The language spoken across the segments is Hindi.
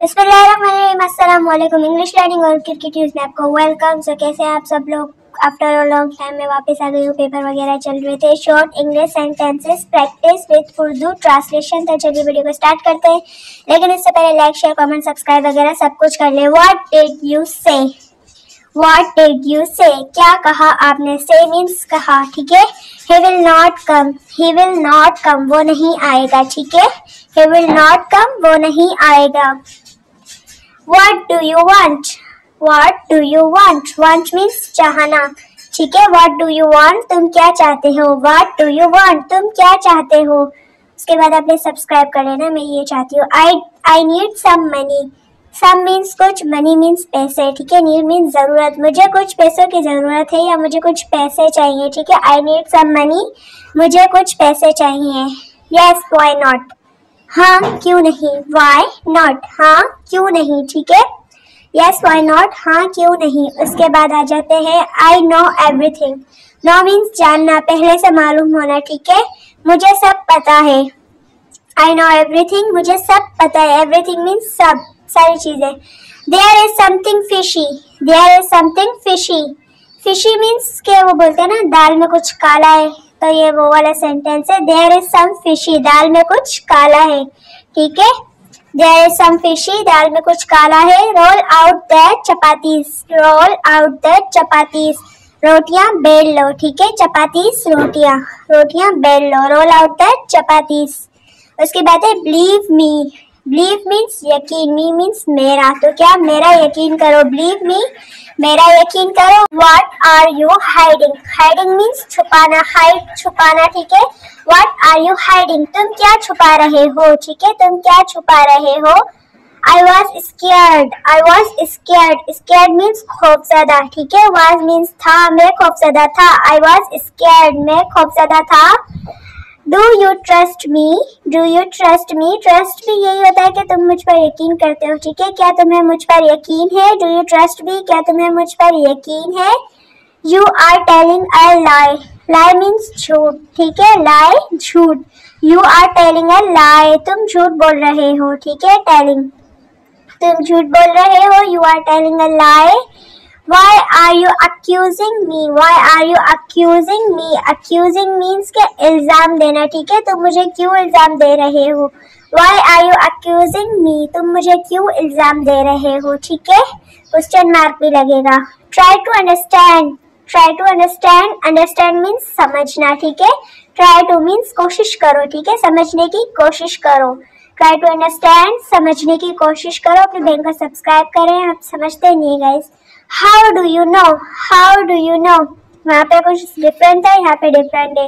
अस्सलाम वालेकुम। इंग्लिश लर्निंग और क्रिकेट न्यूज़ में आपको वेलकम। सो कैसे आप सब लोग? आफ्टर अ लॉन्ग टाइम में वापस आ गई हूँ। पेपर वगैरह चल रहे थे। Short English sentences practice with Urdu translation. तो चलिए वीडियो को स्टार्ट करते हैं, लेकिन इससे पहले लाइक शेयर कमेंट सब्सक्राइब वगैरह सब कुछ कर ले। व्हाट डिड यू से? What did you say? क्या कहा आपने? Say means कहा, ठीक है। He will not come. He will not come. वो नहीं आएगा, ठीक है। He will not come. वो नहीं आएगा। What do you want? What do you want? Want means चाहना, ठीक है। What do you want? तुम क्या चाहते हो? What do you want? तुम क्या चाहते हो? उसके बाद आपने सब्सक्राइब कर लेना। मैं ये चाहती हूँ। I need some money. Some means कुछ, मनी मीन्स पैसे, ठीक है। नीड मीन्स जरूरत। मुझे कुछ पैसों की जरूरत है या मुझे कुछ पैसे चाहिए, ठीक है। आई नीड सम मनी, मुझे कुछ पैसे चाहिए। यस व्हाई नॉट, हाँ क्यों नहीं। व्हाई नॉट, हाँ क्यों नहीं, ठीक है। यस व्हाई नॉट, हाँ क्यों नहीं। उसके बाद आ जाते हैं I know everything. Know means जानना, पहले से मालूम होना, ठीक है। मुझे सब पता है। आई नो एवरीथिंग, मुझे सब पता है। एवरीथिंग मीन्स सब, सारी चीजें। There is something fishy. There is something fishy. Fishy means के वो बोलते हैं ना दाल में कुछ काला है, तो ये वो वाला सेंटेंस है। There is some fishy. दाल में कुछ काला है, ठीक है। There is some fishy. दाल में कुछ काला है। Roll out the chapatis. Roll out the chapatis. रोटियां बेल लो, ठीक है। चपातीस रोटियां, रोटियां बेल लो। Roll out the chapatis. उसके बाद है believe me. Believe means यकीन, me means मेरा, तो क्या मेरा यकीन करो। Believe me, मेरा यकीन करो। What are you hiding? Hiding means छुपाना, hide छुपाना, ठीक है। What are you hiding? तुम क्या छुपा रहे हो, ठीक है। तुम क्या छुपा रहे हो। I was scared. I was scared. Scared means खौफज़दा, ठीक है। Was means था, मैं खौफज़दा था। I was scared, मैं खौफज़दा था। Do you trust me? Do you trust me? Trust भी यही होता है कि तुम मुझ पर यकीन करते हो, ठीक है। क्या तुम्हें मुझ पर यकीन है? Do you trust me? क्या तुम्हें मुझ पर यकीन है। You are telling a lie. Lie means झूठ, ठीक है। Lie झूठ। You are telling a lie. तुम झूठ बोल रहे हो, ठीक है। Telling, तुम झूठ बोल रहे हो। You are telling a lie. Why are you accusing me? Why are you accusing me? Accusing means के इल्जाम देना, ठीक है। तुम मुझे क्यों इल्जाम दे रहे हो। Why are you accusing me? तुम मुझे क्यों इल्जाम दे रहे हो, ठीक है। क्वेश्चन मार्क भी लगेगा। Try to understand. Try to understand. Understand means समझना, ठीक है। Try to means कोशिश करो, ठीक है। समझने की कोशिश करो। Try to understand, समझने की कोशिश करो। अपने बहन को सब्सक्राइब करें, आप समझते नहीं guys. How do you know? How do you know? वहाँ पे कुछ डिफरेंट है, यहाँ पे डिफरेंट है,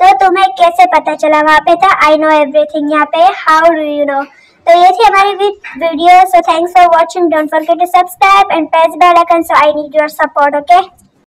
तो तुम्हें कैसे पता चला। वहाँ पे था I know everything, यहाँ पे How do you know। तो ये थी हमारी video. So thanks for watching. Don't forget to subscribe and press bell icon. So I need your support. Okay.